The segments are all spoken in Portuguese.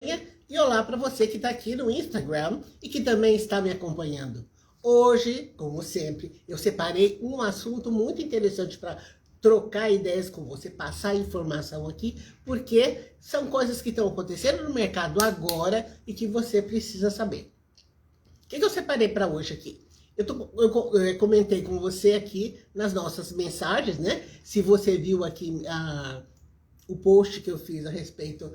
E olá para você que está aqui no Instagram e que também está me acompanhando. Hoje, como sempre, eu separei um assunto muito interessante para trocar ideias com você, passar informação aqui, porque são coisas que estão acontecendo no mercado agora e que você precisa saber. O que eu separei para hoje aqui? Eu comentei com você aqui nas nossas mensagens, né? Se você viu aqui o post que eu fiz a respeito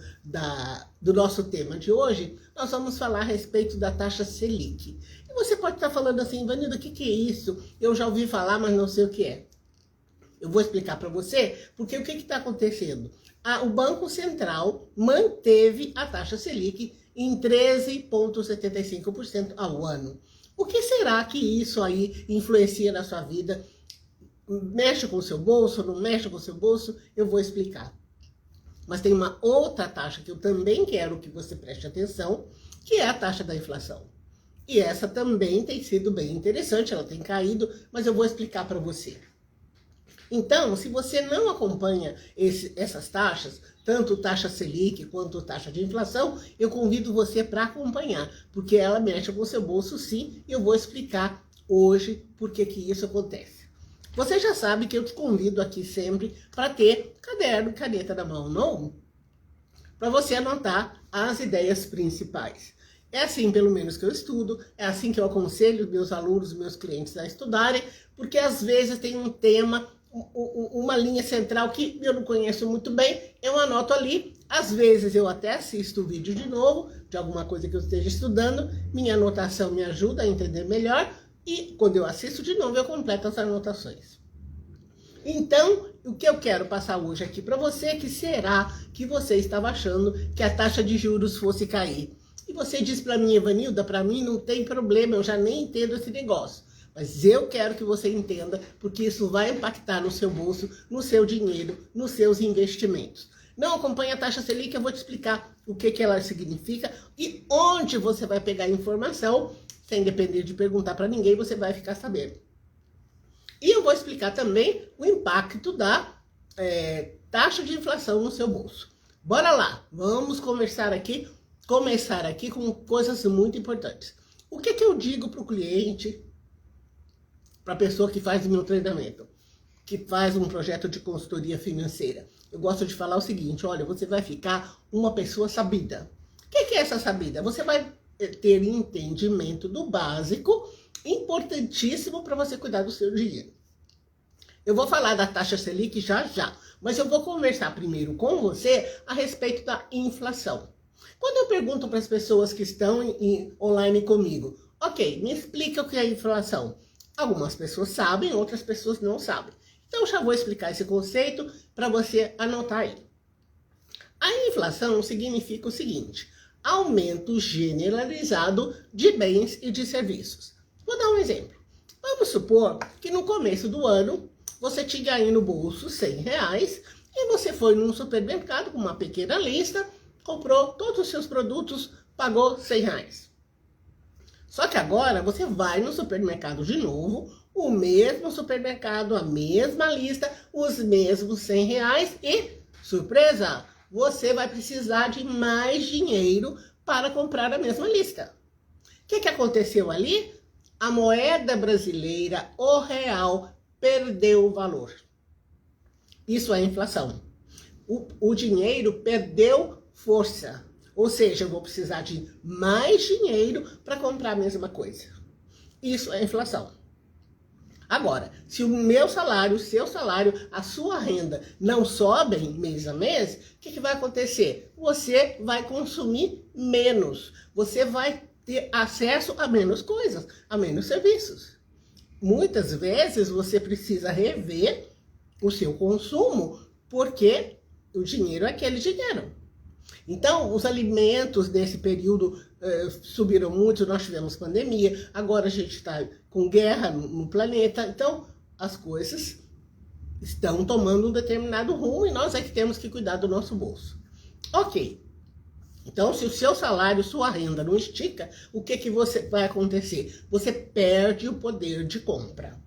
do nosso tema de hoje, nós vamos falar a respeito da taxa Selic. E você pode estar falando assim, Vanilda, o que é isso? Eu já ouvi falar, mas não sei o que é. Eu vou explicar para você, porque o que está acontecendo? O Banco Central manteve a taxa Selic em 13,75% ao ano. O que será que isso aí influencia na sua vida? Mexe com o seu bolso, não mexe com o seu bolso? Eu vou explicar. Mas tem uma outra taxa que eu também quero que você preste atenção, que é a taxa da inflação. E essa também tem sido bem interessante, ela tem caído, mas eu vou explicar para você. Então, se você não acompanha essas taxas, tanto taxa Selic quanto taxa de inflação, eu convido você para acompanhar, porque ela mexe com o seu bolso sim, e eu vou explicar hoje por que isso acontece. Você já sabe que eu te convido aqui sempre para ter caderno e caneta na mão, não? Para você anotar as ideias principais. É assim, pelo menos, que eu estudo, é assim que eu aconselho meus alunos, meus clientes a estudarem, porque às vezes tem um tema, uma linha central que eu não conheço muito bem, eu anoto ali. Às vezes eu até assisto o vídeo de novo, de alguma coisa que eu esteja estudando, minha anotação me ajuda a entender melhor, e quando eu assisto de novo, eu completo as anotações. Então, o que eu quero passar hoje aqui para você é que será que você estava achando que a taxa de juros fosse cair? E você diz para mim, Evanilda, para mim não tem problema, eu já nem entendo esse negócio. Mas eu quero que você entenda, porque isso vai impactar no seu bolso, no seu dinheiro, nos seus investimentos. Não acompanha a taxa Selic, eu vou te explicar o que ela significa e onde você vai pegar a informação. Sem depender de perguntar para ninguém, você vai ficar sabendo. E eu vou explicar também o impacto da taxa de inflação no seu bolso. Bora lá, vamos começar aqui com coisas muito importantes. O que eu digo para o cliente, para a pessoa que faz o meu treinamento, que faz um projeto de consultoria financeira? Eu gosto de falar o seguinte, olha, você vai ficar uma pessoa sabida. O que é essa sabida? Você vai ter entendimento do básico, importantíssimo para você cuidar do seu dinheiro. Eu vou falar da taxa Selic já, mas eu vou conversar primeiro com você a respeito da inflação. Quando eu pergunto para as pessoas que estão online comigo, ok, me explica o que é inflação. Algumas pessoas sabem, outras pessoas não sabem. Então, eu já vou explicar esse conceito para você anotar aí. A inflação significa o seguinte: aumento generalizado de bens e de serviços. Vou dar um exemplo. Vamos supor que no começo do ano você tinha aí no bolso R$100 e você foi num supermercado com uma pequena lista, comprou todos os seus produtos, pagou R$100. Só que agora você vai no supermercado de novo, o mesmo supermercado, a mesma lista, os mesmos R$100 e, surpresa, você vai precisar de mais dinheiro para comprar a mesma lista. O que aconteceu ali? A moeda brasileira, o real, perdeu o valor. Isso é inflação. O dinheiro perdeu força. Ou seja, eu vou precisar de mais dinheiro para comprar a mesma coisa. Isso é inflação. Agora, se o meu salário, o seu salário, a sua renda não sobem mês a mês, o que vai acontecer? Você vai consumir menos. Você vai ter acesso a menos coisas, a menos serviços. Muitas vezes você precisa rever o seu consumo, porque o dinheiro é aquele dinheiro. Então, os alimentos nesse período subiram muito, nós tivemos pandemia, agora a gente está com guerra no planeta, então as coisas estão tomando um determinado rumo e nós é que temos que cuidar do nosso bolso. Ok, então se o seu salário, sua renda não estica, o que você vai acontecer? Você perde o poder de compra.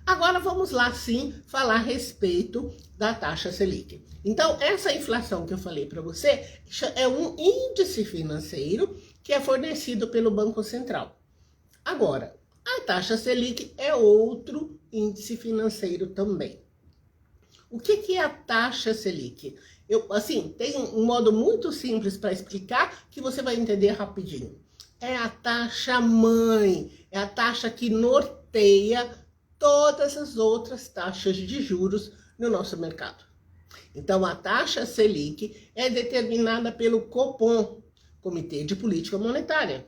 Agora vamos lá sim falar a respeito da taxa Selic. Então, essa inflação que eu falei para você é um índice financeiro que é fornecido pelo Banco Central. Agora, a taxa Selic é outro índice financeiro também. O que é a taxa Selic? Tem um modo muito simples para explicar que você vai entender rapidinho. É a taxa mãe, é a taxa que norteia todas as outras taxas de juros no nosso mercado. Então, a taxa Selic é determinada pelo Copom, Comitê de Política Monetária.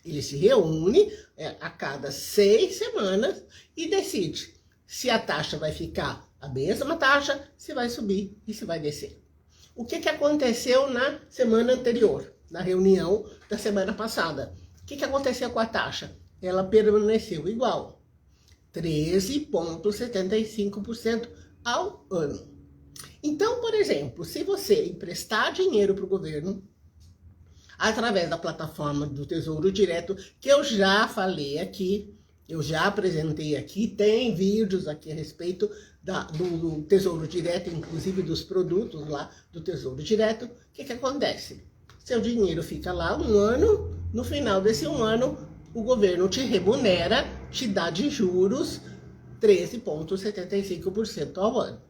Ele se reúne a cada 6 semanas e decide se a taxa vai ficar a mesma taxa, se vai subir e se vai descer. O que aconteceu na semana anterior, na reunião da semana passada? O que aconteceu com a taxa? Ela permaneceu igual, 13,75% ao ano. Então, por exemplo, se você emprestar dinheiro para o governo, através da plataforma do Tesouro Direto, que eu já falei aqui, eu já apresentei aqui, tem vídeos aqui a respeito do Tesouro Direto, inclusive dos produtos lá do Tesouro Direto. O que acontece? Seu dinheiro fica lá um ano, no final desse um ano, o governo te remunera, te dá de juros 13,75% ao ano.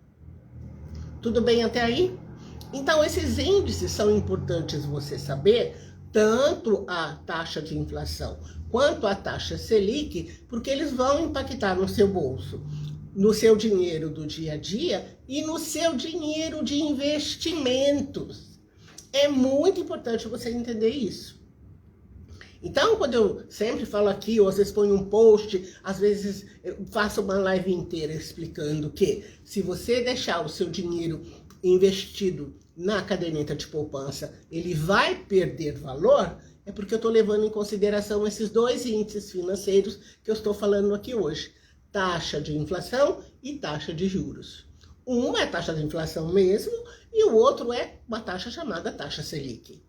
Tudo bem até aí? Então, esses índices são importantes você saber, tanto a taxa de inflação quanto a taxa Selic, porque eles vão impactar no seu bolso, no seu dinheiro do dia a dia e no seu dinheiro de investimentos. É muito importante você entender isso. Então, quando eu sempre falo aqui, ou às vezes ponho um post, às vezes eu faço uma live inteira explicando que se você deixar o seu dinheiro investido na caderneta de poupança, ele vai perder valor, é porque eu estou levando em consideração esses dois índices financeiros que eu estou falando aqui hoje. Taxa de inflação e taxa de juros. Um é a taxa de inflação mesmo, e o outro é uma taxa chamada taxa Selic.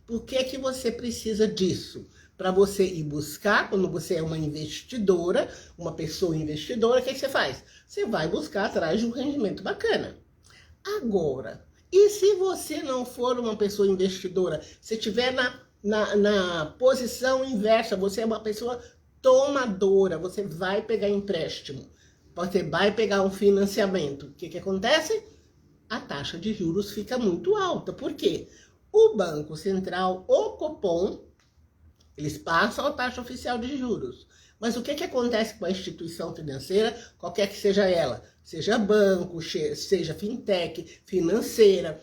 Por que você precisa disso? Para você ir buscar, quando você é uma investidora, uma pessoa investidora, o que você faz? Você vai buscar atrás de um rendimento bacana. Agora, e se você não for uma pessoa investidora, se estiver na posição inversa, você é uma pessoa tomadora, você vai pegar empréstimo, você vai pegar um financiamento, o que acontece? A taxa de juros fica muito alta. Por quê? O Banco Central, o Copom, eles passam a taxa oficial de juros. Mas o que acontece com a instituição financeira, qualquer que seja ela? Seja banco, seja fintech, financeira,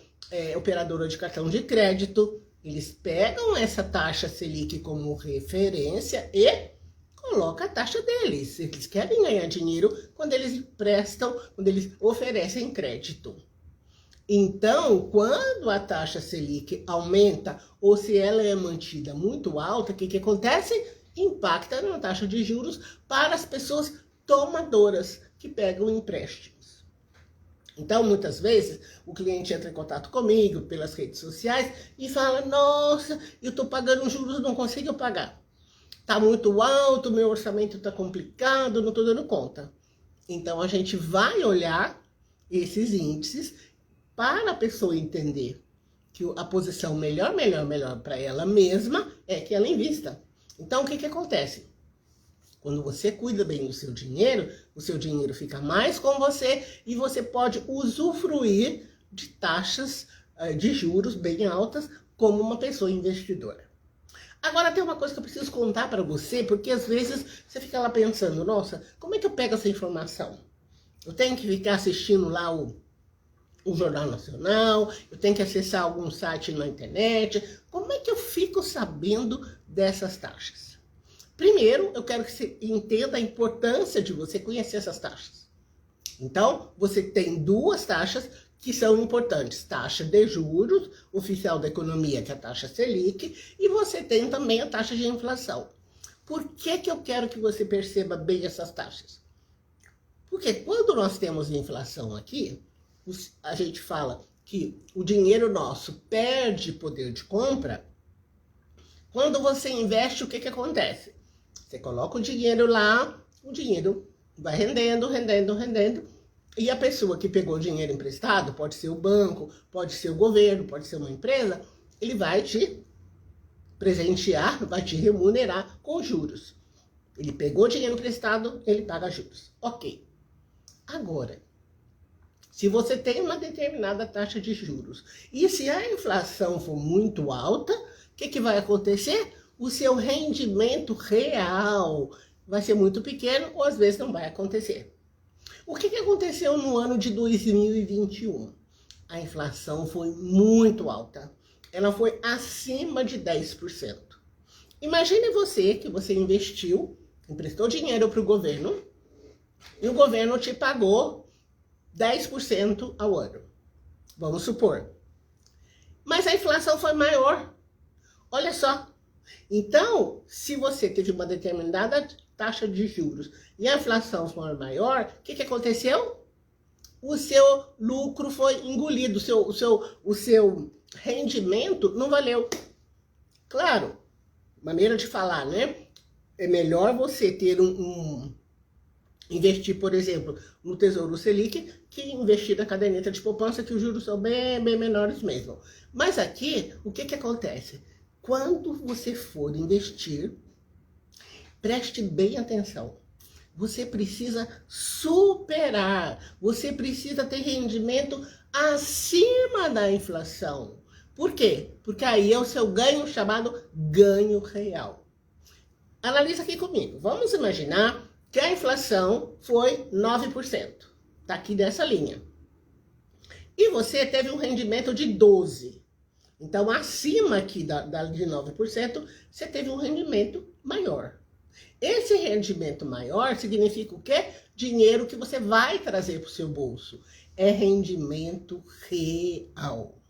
operadora de cartão de crédito, eles pegam essa taxa Selic como referência e colocam a taxa deles. Eles querem ganhar dinheiro quando eles emprestam, quando eles oferecem crédito. Então, quando a taxa Selic aumenta ou se ela é mantida muito alta, o que acontece? Impacta na taxa de juros para as pessoas tomadoras que pegam empréstimos. Então, muitas vezes, o cliente entra em contato comigo pelas redes sociais e fala: nossa, eu estou pagando juros, não consigo pagar. Está muito alto, meu orçamento está complicado, não estou dando conta. Então, a gente vai olhar esses índices para a pessoa entender que a posição melhor para ela mesma é que ela invista. Então, o que acontece? Quando você cuida bem do seu dinheiro, o seu dinheiro fica mais com você e você pode usufruir de taxas de juros bem altas como uma pessoa investidora. Agora, tem uma coisa que eu preciso contar para você, porque às vezes você fica lá pensando: nossa, como é que eu pego essa informação? Eu tenho que ficar assistindo lá o Jornal Nacional, eu tenho que acessar algum site na internet. Como é que eu fico sabendo dessas taxas? Primeiro, eu quero que você entenda a importância de você conhecer essas taxas. Então, você tem duas taxas que são importantes. Taxa de juros, oficial da economia, que é a taxa Selic, e você tem também a taxa de inflação. Por que eu quero que você perceba bem essas taxas? Porque quando nós temos inflação aqui, a gente fala que o dinheiro nosso perde poder de compra. Quando você investe, o que acontece? Você coloca o dinheiro lá, o dinheiro vai rendendo, rendendo, rendendo. E a pessoa que pegou dinheiro emprestado, pode ser o banco, pode ser o governo, pode ser uma empresa, ele vai te presentear, vai te remunerar com juros. Ele pegou dinheiro emprestado, ele paga juros. Ok. Agora, se você tem uma determinada taxa de juros e se a inflação for muito alta, o que vai acontecer? O seu rendimento real vai ser muito pequeno ou às vezes não vai acontecer. O que aconteceu no ano de 2021? A inflação foi muito alta. Ela foi acima de 10%. Imagine você que você investiu, emprestou dinheiro para o governo e o governo te pagou 10% ao ano. Vamos supor. Mas a inflação foi maior. Olha só. Então, se você teve uma determinada taxa de juros e a inflação for maior, o que aconteceu? O seu lucro foi engolido, o seu rendimento não valeu. Claro, maneira de falar, né? É melhor você ter investir, por exemplo, no Tesouro Selic, que investir na caderneta de poupança, que os juros são bem menores mesmo. Mas aqui, o que acontece? Quando você for investir, preste bem atenção. Você precisa superar, você precisa ter rendimento acima da inflação. Por quê? Porque aí é o seu ganho chamado ganho real. Analisa aqui comigo. Vamos imaginar que a inflação foi 9%. Está aqui nessa linha. E você teve um rendimento de 12%. Então, acima aqui de 9%, você teve um rendimento maior. Esse rendimento maior significa o quê? Dinheiro que você vai trazer para o seu bolso. É rendimento real.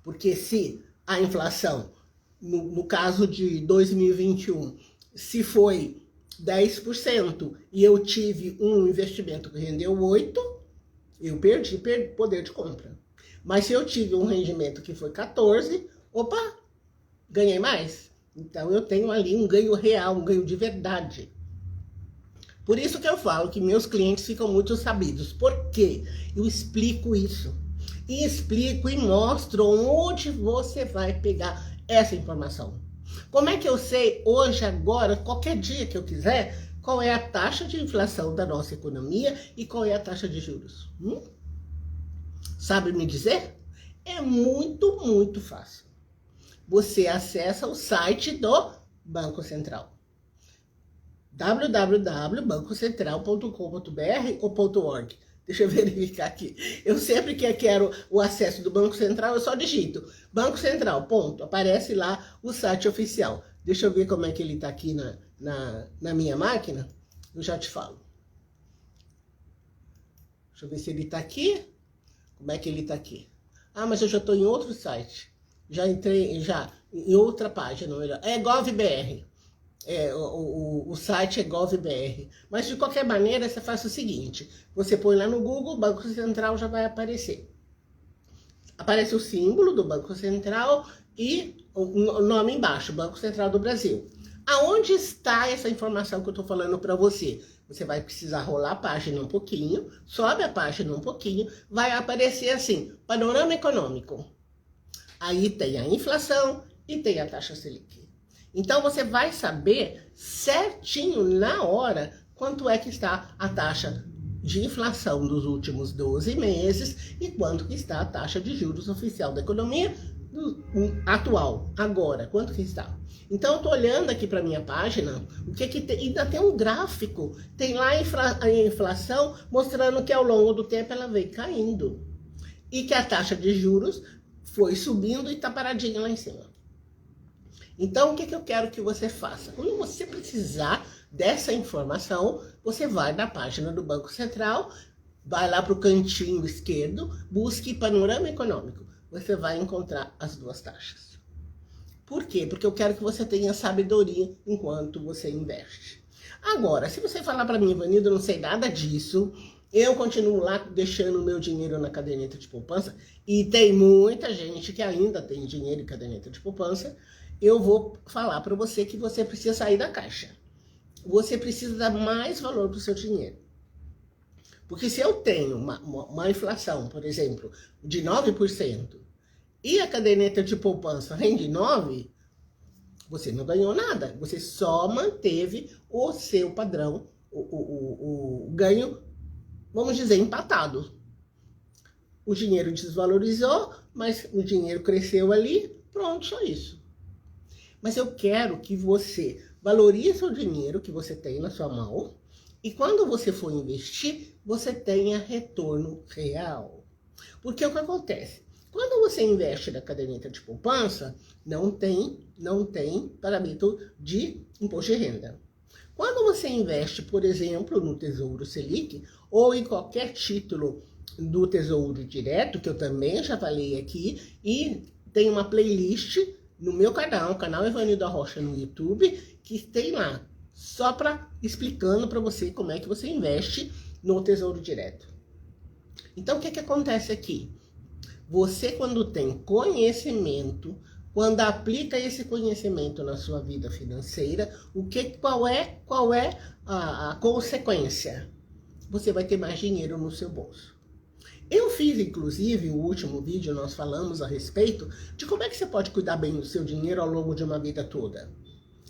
Porque se a inflação, no caso de 2021, se foi 10% e eu tive um investimento que rendeu 8%, eu perdi poder de compra. Mas se eu tive um rendimento que foi 14%, opa, ganhei mais. Então eu tenho ali um ganho real, um ganho de verdade. Por isso que eu falo que meus clientes ficam muito sabidos. Por quê? Eu explico isso. E explico e mostro onde você vai pegar essa informação. Como é que eu sei hoje, agora, qualquer dia que eu quiser, qual é a taxa de inflação da nossa economia e qual é a taxa de juros? Sabe me dizer? É muito, muito fácil. Você acessa o site do Banco Central. www.bancocentral.com.br ou .org. Deixa eu verificar aqui. Eu sempre que quero o acesso do Banco Central, eu só digito Banco Central, ponto. Aparece lá o site oficial. Deixa eu ver como é que ele está aqui na minha máquina. Eu já te falo. Deixa eu ver se ele está aqui. Como é que ele está aqui? Ah, mas eu já estou em outro site. Já entrei em outra página. É GovBR. O site é GovBR. Mas de qualquer maneira, você faz o seguinte. Você põe lá no Google, Banco Central já vai aparecer. Aparece o símbolo do Banco Central e o nome embaixo, Banco Central do Brasil. Aonde está essa informação que eu estou falando para você? Você vai precisar rolar a página um pouquinho, sobe a página um pouquinho, vai aparecer assim, panorama econômico. Aí tem a inflação e tem a taxa Selic. Então você vai saber certinho na hora quanto é que está a taxa de inflação dos últimos 12 meses e quanto que está a taxa de juros oficial da economia atual, agora, quanto que está. Então, eu estou olhando aqui para a minha página, o que tem, ainda tem um gráfico, tem lá a inflação mostrando que ao longo do tempo ela veio caindo. E que a taxa de juros foi subindo e está paradinha lá em cima. Então, o que eu quero que você faça? Quando você precisar dessa informação, você vai na página do Banco Central, vai lá para o cantinho esquerdo, busque panorama econômico. Você vai encontrar as duas taxas. Por quê? Porque eu quero que você tenha sabedoria enquanto você investe. Agora, se você falar para mim, Ivanildo, eu não sei nada disso, eu continuo lá deixando o meu dinheiro na caderneta de poupança, e tem muita gente que ainda tem dinheiro em caderneta de poupança, eu vou falar para você que você precisa sair da caixa. Você precisa dar mais valor para o seu dinheiro. Porque se eu tenho uma inflação, por exemplo, de 9%, e a caderneta de poupança rende 9%, você não ganhou nada. Você só manteve o seu padrão, o ganho, vamos dizer, empatado. O dinheiro desvalorizou, mas o dinheiro cresceu ali, pronto, só isso. Mas eu quero que você valorize o dinheiro que você tem na sua mão e quando você for investir, você tenha retorno real. Porque o que acontece? Quando você investe na caderneta de poupança, não tem parâmetro de imposto de renda. Quando você investe, por exemplo, no Tesouro Selic ou em qualquer título do Tesouro Direto, que eu também já falei aqui, e tem uma playlist no meu canal, o canal Evanilda Rocha no YouTube, que tem lá, só para explicando para você como é que você investe no Tesouro Direto. Então, o que acontece aqui? Você, quando tem conhecimento, quando aplica esse conhecimento na sua vida financeira, qual é a consequência? Você vai ter mais dinheiro no seu bolso. Eu fiz, inclusive, o último vídeo, nós falamos a respeito de como é que você pode cuidar bem do seu dinheiro ao longo de uma vida toda.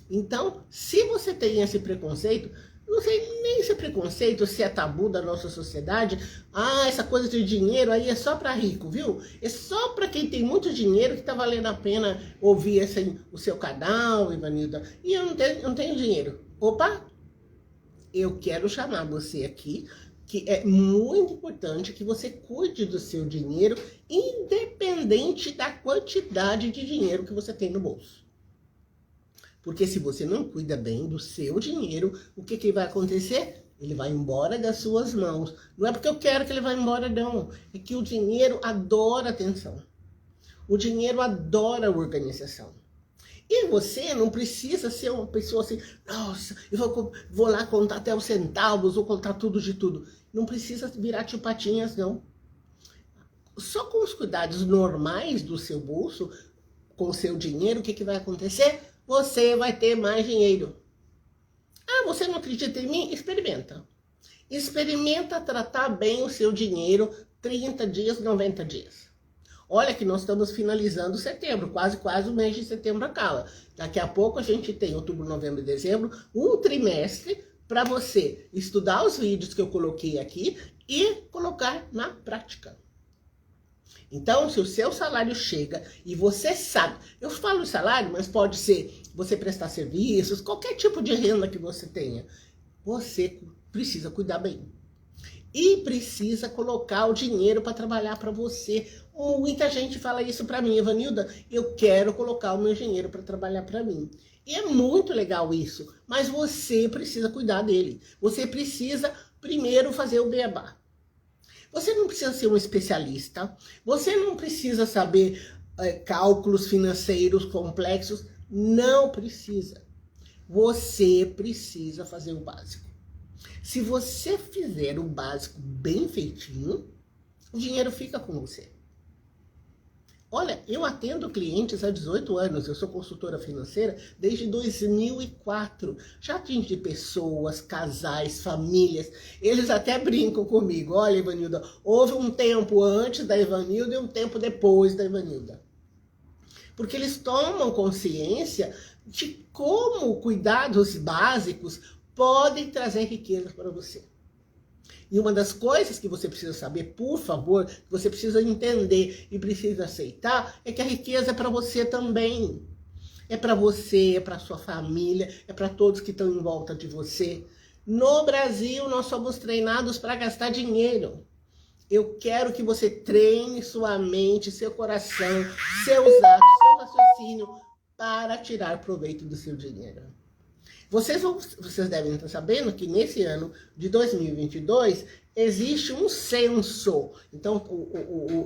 Então, se você tem esse preconceito, não sei nem se é preconceito, se é tabu da nossa sociedade, essa coisa de dinheiro aí é só para rico, viu? É só para quem tem muito dinheiro que tá valendo a pena ouvir o seu canal, Evanilda. E eu não tenho dinheiro. Opa! Eu quero chamar você aqui, que é muito importante que você cuide do seu dinheiro, independente da quantidade de dinheiro que você tem no bolso. Porque se você não cuida bem do seu dinheiro, o que vai acontecer? Ele vai embora das suas mãos. Não é porque eu quero que ele vá embora, não. É que o dinheiro adora atenção. O dinheiro adora organização. E você não precisa ser uma pessoa assim, nossa, eu vou lá contar até os centavos, vou contar tudo de tudo. Não precisa virar tio Patinhas, não. Só com os cuidados normais do seu bolso, com o seu dinheiro, o que vai acontecer? Você vai ter mais dinheiro. Você não acredita em mim? Experimenta. Experimenta tratar bem o seu dinheiro 30 dias, 90 dias. Olha que nós estamos finalizando setembro, quase o mês de setembro acaba. Daqui a pouco a gente tem outubro, novembro e dezembro, um trimestre para você estudar os vídeos que eu coloquei aqui e colocar na prática. Então, se o seu salário chega e você sabe, eu falo salário, mas pode ser você prestar serviços, qualquer tipo de renda que você tenha, você precisa cuidar bem. E precisa colocar o dinheiro para trabalhar para você. Muita gente fala isso para mim, Evanilda, eu quero colocar o meu dinheiro para trabalhar para mim. E é muito legal isso, mas você precisa cuidar dele. Você precisa primeiro fazer o beabá. Você não precisa ser um especialista, você não precisa saber cálculos financeiros complexos, não precisa. Você precisa fazer o básico. Se você fizer o básico bem feitinho, o dinheiro fica com você. Olha, eu atendo clientes há 18 anos, eu sou consultora financeira desde 2004. Já atendi pessoas, casais, famílias, eles até brincam comigo. Olha, Evanilda, houve um tempo antes da Evanilda e um tempo depois da Evanilda. Porque eles tomam consciência de como cuidados básicos podem trazer riqueza para você. E uma das coisas que você precisa saber, por favor, que você precisa entender e precisa aceitar, é que a riqueza é para você também. É para você, é para sua família, é para todos que estão em volta de você. No Brasil, nós somos treinados para gastar dinheiro. Eu quero que você treine sua mente, seu coração, seus atos, seu raciocínio para tirar proveito do seu dinheiro. Vocês devem estar sabendo que nesse ano de 2022 existe um censo. Então,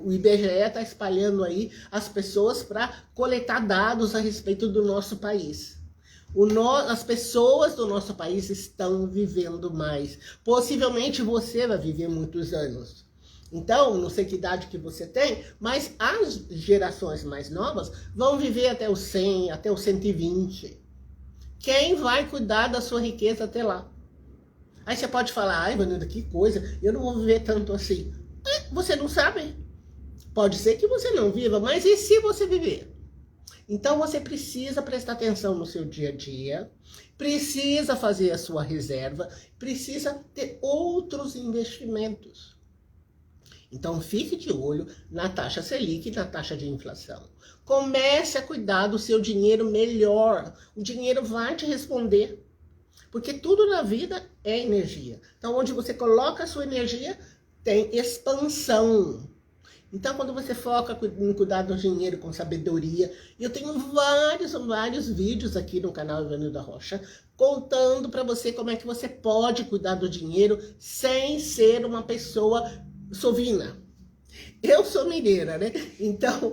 o IBGE está espalhando aí as pessoas para coletar dados a respeito do nosso país. As pessoas do nosso país estão vivendo mais. Possivelmente você vai viver muitos anos. Então, não sei que idade que você tem, mas as gerações mais novas vão viver até os 100, até os 120. Quem vai cuidar da sua riqueza até lá? Aí você pode falar, ai, Vanilda, que coisa, eu não vou viver tanto assim. Você não sabe. Pode ser que você não viva, mas e se você viver? Então você precisa prestar atenção no seu dia a dia, precisa fazer a sua reserva, precisa ter outros investimentos. Então fique de olho na taxa Selic e na taxa de inflação. Comece a cuidar do seu dinheiro melhor. O dinheiro vai te responder. Porque tudo na vida é energia. Então onde você coloca a sua energia, tem expansão. Então, quando você foca em cuidar do dinheiro com sabedoria, eu tenho vários vídeos aqui no canal Ivanilda Rocha, contando para você como é que você pode cuidar do dinheiro sem ser uma pessoa sovina. Eu sou mineira, né? Então,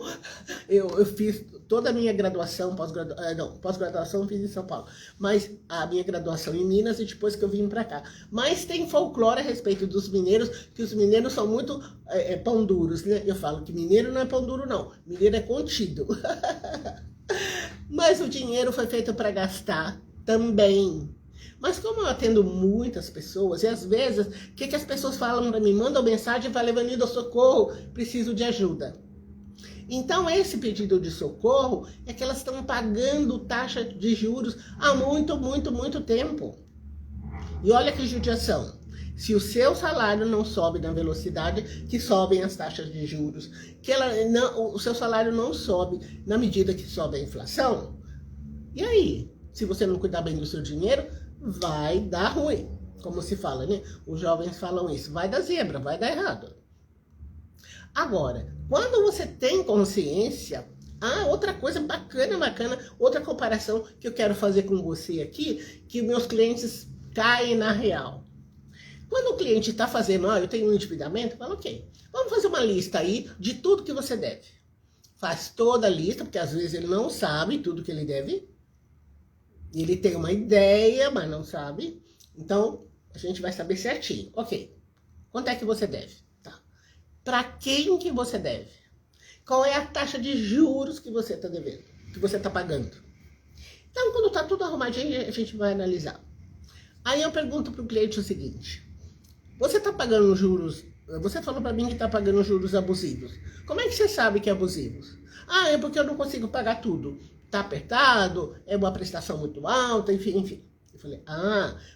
eu fiz toda a minha graduação, pós-graduação fiz em São Paulo, mas a minha graduação em Minas e depois que eu vim para cá. Mas tem folclore a respeito dos mineiros, que os mineiros são muito pão duros, né? Eu falo que mineiro não é pão duro, não. Mineiro é contido. Mas o dinheiro foi feito para gastar também. Mas como eu atendo muitas pessoas, e às vezes, o que as pessoas falam para mim? Mandam mensagem e falam, Evanilda, socorro, preciso de ajuda. Então, esse pedido de socorro é que elas estão pagando taxa de juros há muito tempo. E olha que judiação. Se o seu salário não sobe na velocidade que sobem as taxas de juros, o seu salário não sobe na medida que sobe a inflação, e aí? Se você não cuidar bem do seu dinheiro, vai dar ruim. Como se fala, né? Os jovens falam isso. Vai dar zebra, vai dar errado. Agora, quando você tem consciência... outra coisa bacana, outra comparação que eu quero fazer com você aqui, que meus clientes caem na real. Quando o cliente está fazendo, eu tenho um endividamento, fala, ok, vamos fazer uma lista aí de tudo que você deve. Faz toda a lista, porque às vezes ele não sabe tudo que ele deve. Ele tem uma ideia, mas não sabe. Então, a gente vai saber certinho. Ok, quanto é que você deve? Tá. Para quem que você deve? Qual é a taxa de juros que você está devendo? Que você está pagando? Então, quando está tudo arrumadinho, a gente vai analisar. Aí eu pergunto para o cliente o seguinte. Você está pagando juros... Você falou para mim que está pagando juros abusivos. Como é que você sabe que é abusivos? É porque eu não consigo pagar tudo. Está apertado, é uma prestação muito alta, enfim. Eu falei,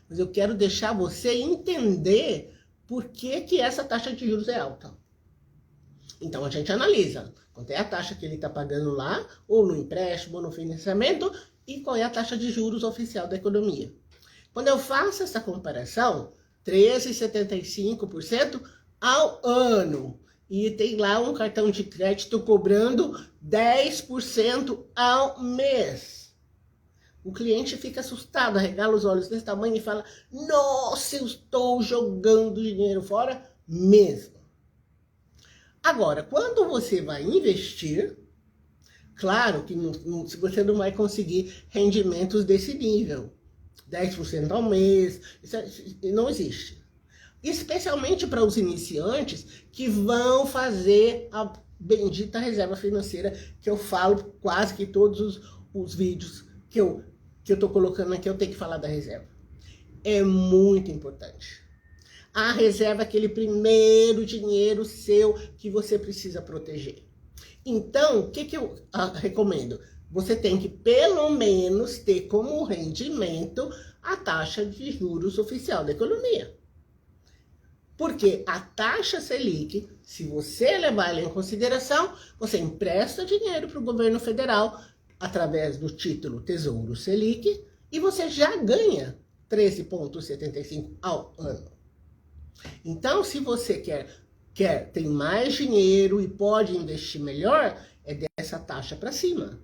mas eu quero deixar você entender por que essa taxa de juros é alta. Então a gente analisa quanto é a taxa que ele está pagando lá, ou no empréstimo, ou no financiamento, e qual é a taxa de juros oficial da economia. Quando eu faço essa comparação, 13,75% ao ano. E tem lá um cartão de crédito cobrando 10% ao mês. O cliente fica assustado, arregala os olhos desse tamanho e fala, nossa, eu estou jogando dinheiro fora mesmo. Agora, quando você vai investir, claro que você não vai conseguir rendimentos desse nível. 10% ao mês, isso não existe. Especialmente para os iniciantes que vão fazer a bendita reserva financeira, que eu falo quase que todos os vídeos que eu estou colocando aqui, eu tenho que falar da reserva. É muito importante. A reserva é aquele primeiro dinheiro seu que você precisa proteger. Então, o que eu recomendo? Você tem que, pelo menos, ter como rendimento a taxa de juros oficial da economia. Porque a taxa Selic, se você levar ela em consideração, você empresta dinheiro para o governo federal através do título Tesouro Selic e você já ganha 13,75 ao ano. Então, se você tem mais dinheiro e pode investir melhor, é dessa taxa para cima.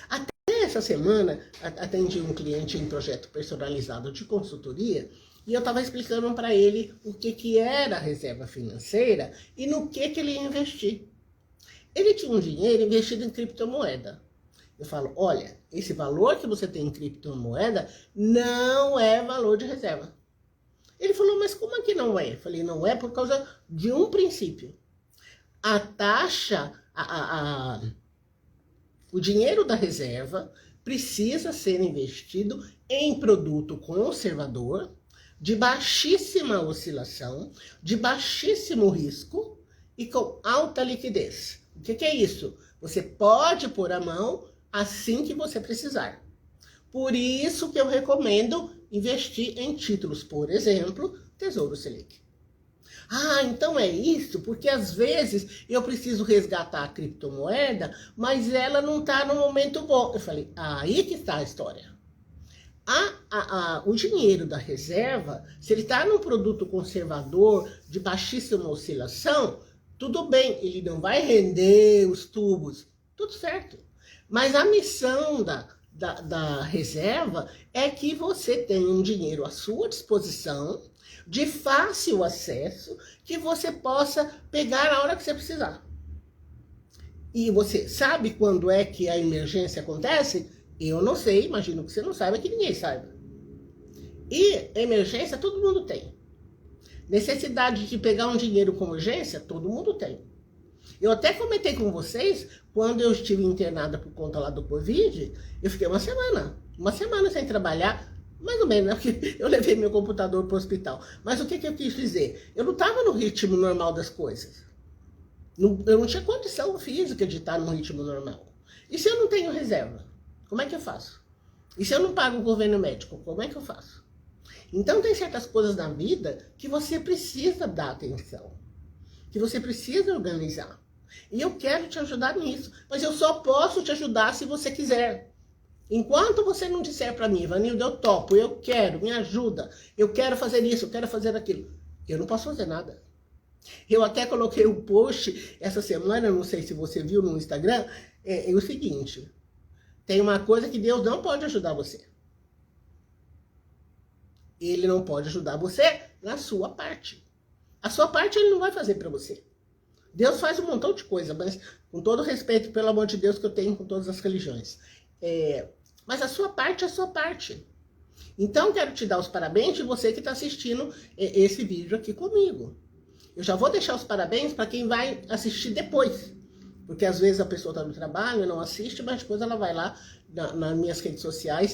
Até essa semana, atendi um cliente em projeto personalizado de consultoria e eu estava explicando para ele o que era a reserva financeira e no que ele ia investir. Ele tinha um dinheiro investido em criptomoeda. Eu falo, olha, esse valor que você tem em criptomoeda não é valor de reserva. Ele falou, mas como é que não é? Eu falei, não é por causa de um princípio. A taxa, o dinheiro da reserva precisa ser investido em produto conservador de baixíssima oscilação, de baixíssimo risco e com alta liquidez. O que é isso? Você pode pôr a mão assim que você precisar. Por isso que eu recomendo investir em títulos, por exemplo, Tesouro Selic. Ah, então é isso, porque às vezes eu preciso resgatar a criptomoeda, mas ela não está no momento bom. Eu falei, aí que está a história. O dinheiro da reserva, se ele está num produto conservador, de baixíssima oscilação, tudo bem, ele não vai render os tubos, tudo certo. Mas a missão da reserva é que você tenha um dinheiro à sua disposição, de fácil acesso, que você possa pegar na hora que você precisar. E você sabe quando é que a emergência acontece? Eu não sei, imagino que você não saiba, que ninguém saiba. E emergência todo mundo tem. Necessidade de pegar um dinheiro com urgência, todo mundo tem. Eu até comentei com vocês, quando eu estive internada por conta lá do Covid, eu fiquei uma semana sem trabalhar, mais ou menos, né? Porque eu levei meu computador para o hospital. Mas o que eu quis dizer? Eu não estava no ritmo normal das coisas. Eu não tinha condição física de estar no ritmo normal. E se eu não tenho reserva? Como é que eu faço? E se eu não pago o governo médico, como é que eu faço? Então tem certas coisas na vida que você precisa dar atenção, que você precisa organizar. E eu quero te ajudar nisso, mas eu só posso te ajudar se você quiser. Enquanto você não disser para mim, Vanilda, eu topo, eu quero, me ajuda, eu quero fazer isso, eu quero fazer aquilo, eu não posso fazer nada. Eu até coloquei um post essa semana, não sei se você viu no Instagram, é o seguinte: tem uma coisa que Deus não pode ajudar você. Ele não pode ajudar você na sua parte. A sua parte ele não vai fazer para você. Deus faz um montão de coisa, mas com todo respeito, pelo amor de Deus, que eu tenho com todas as religiões. Mas a sua parte é a sua parte. Então, quero te dar os parabéns de você que está assistindo esse vídeo aqui comigo. Eu já vou deixar os parabéns para quem vai assistir depois. Porque às vezes a pessoa está no trabalho e não assiste, mas depois ela vai lá nas minhas redes sociais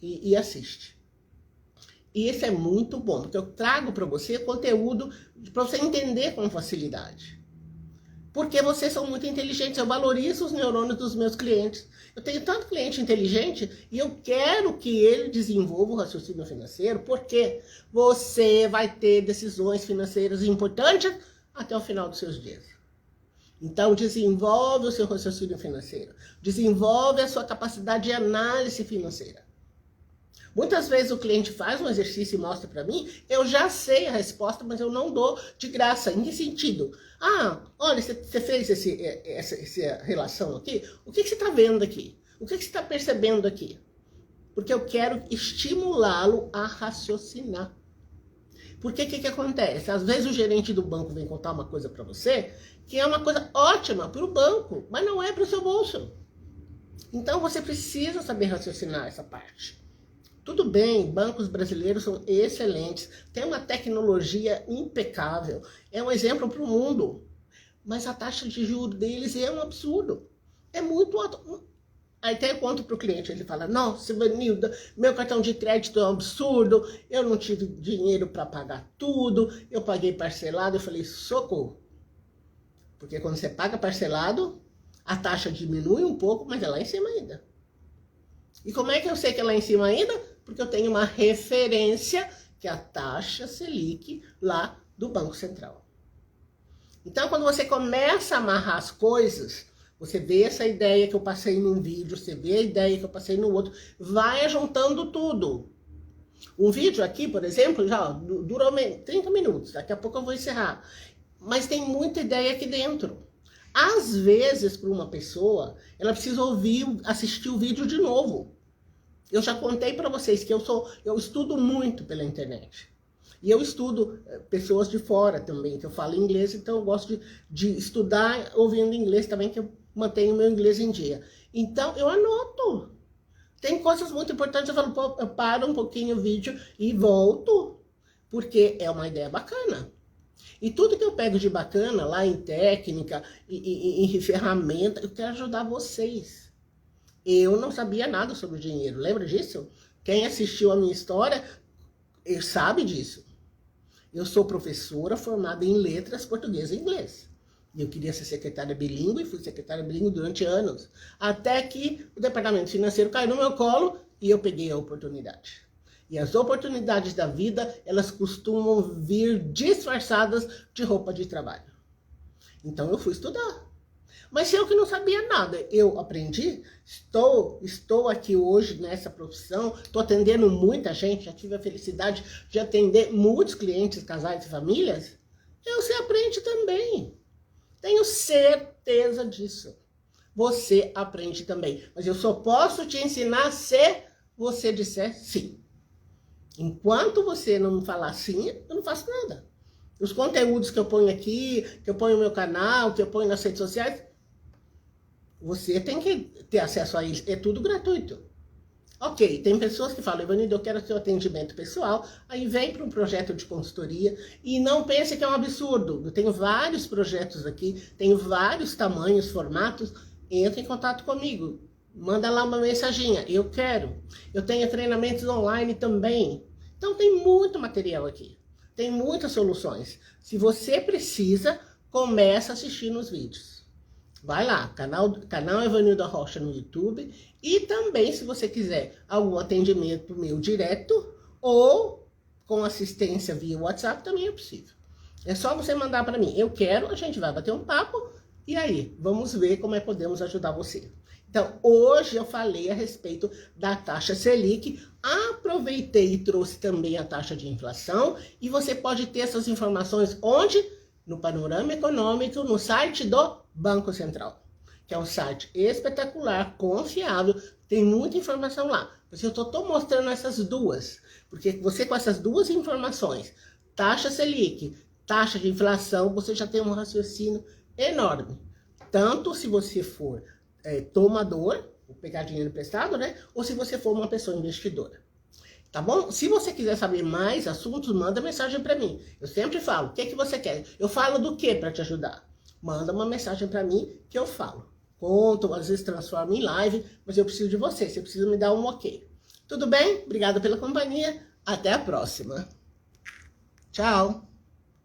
e assiste. E isso é muito bom, porque eu trago para você conteúdo para você entender com facilidade. Porque vocês são muito inteligentes, eu valorizo os neurônios dos meus clientes. Eu tenho tanto cliente inteligente e eu quero que ele desenvolva o raciocínio financeiro, porque você vai ter decisões financeiras importantes até o final dos seus dias. Então, desenvolve o seu raciocínio financeiro, desenvolve a sua capacidade de análise financeira. Muitas vezes o cliente faz um exercício e mostra para mim, eu já sei a resposta, mas eu não dou de graça. Em que sentido? Ah, olha, você fez essa relação aqui? O que você está vendo aqui? O que você está percebendo aqui? Porque eu quero estimulá-lo a raciocinar. Porque o que acontece? Às vezes o gerente do banco vem contar uma coisa para você, que é uma coisa ótima para o banco, mas não é para o seu bolso. Então você precisa saber raciocinar essa parte. Tudo bem, bancos brasileiros são excelentes, tem uma tecnologia impecável, é um exemplo para o mundo, mas a taxa de juros deles é um absurdo, é muito alto. Aí até eu conto para o cliente, ele fala, nossa, Vanilda, meu cartão de crédito é um absurdo, eu não tive dinheiro para pagar tudo, eu paguei parcelado. Eu falei, socorro, porque quando você paga parcelado, a taxa diminui um pouco, mas é lá em cima ainda. E como é que eu sei que é lá em cima ainda? Porque eu tenho uma referência, que é a taxa Selic lá do Banco Central. Então, quando você começa a amarrar as coisas, você vê essa ideia que eu passei num vídeo, você vê a ideia que eu passei no outro, vai juntando tudo. Um vídeo aqui, por exemplo, já durou 30 minutos, daqui a pouco eu vou encerrar. Mas tem muita ideia aqui dentro. Às vezes, para uma pessoa, ela precisa assistir o vídeo de novo. Eu já contei para vocês que eu estudo muito pela internet. E eu estudo pessoas de fora também, que eu falo inglês, então eu gosto de estudar ouvindo inglês também, que eu mantenho o meu inglês em dia. Então, eu anoto. Tem coisas muito importantes, eu falo, pô, eu paro um pouquinho o vídeo e volto, porque é uma ideia bacana. E tudo que eu pego de bacana, lá em técnica, em ferramenta, eu quero ajudar vocês. Eu não sabia nada sobre dinheiro, lembra disso? Quem assistiu a minha história Ele sabe disso. Eu sou professora formada em letras português e inglês. E eu queria ser secretária bilíngue, fui secretária bilíngue durante anos. Até que o departamento financeiro caiu no meu colo e eu peguei a oportunidade. E as oportunidades da vida, elas costumam vir disfarçadas de roupa de trabalho. Então eu fui estudar. Mas eu que não sabia nada, eu aprendi, estou aqui hoje nessa profissão, estou atendendo muita gente, já tive a felicidade de atender muitos clientes, casais e famílias. Você aprende também. Tenho certeza disso. Você aprende também. Mas eu só posso te ensinar se você disser sim. Enquanto você não me falar sim, eu não faço nada. Os conteúdos que eu ponho aqui, que eu ponho no meu canal, que eu ponho nas redes sociais, você tem que ter acesso a eles. É tudo gratuito. Ok, tem pessoas que falam, Ivanildo, eu quero seu atendimento pessoal, aí vem para um projeto de consultoria e não pense que é um absurdo. Eu tenho vários projetos aqui, tenho vários tamanhos, formatos, entre em contato comigo. Manda lá uma mensaginha, eu quero. Eu tenho treinamentos online também. Então tem muito material aqui. Tem muitas soluções. Se você precisa, começa a assistir nos vídeos. Vai lá, canal Evanilda Rocha no YouTube. E também, se você quiser algum atendimento meu direto ou com assistência via WhatsApp, também é possível. É só você mandar para mim, eu quero, a gente vai bater um papo e aí, vamos ver como podemos ajudar você. Então, hoje eu falei a respeito da taxa Selic, aproveitei e trouxe também a taxa de inflação e você pode ter essas informações onde? No Panorama Econômico, no site do Banco Central, que é um site espetacular, confiável, tem muita informação lá. Mas eu estou mostrando essas duas, porque você com essas duas informações, taxa Selic, taxa de inflação, você já tem um raciocínio enorme. Tanto se você for tomador, ou pegar dinheiro emprestado, né? Ou se você for uma pessoa investidora. Tá bom? Se você quiser saber mais assuntos, manda mensagem para mim. Eu sempre falo, o que que você quer? Eu falo do que para te ajudar? Manda uma mensagem para mim que eu falo. Conto, às vezes transformo em live, mas eu preciso de você. Você precisa me dar um ok. Tudo bem? Obrigada pela companhia. Até a próxima. Tchau.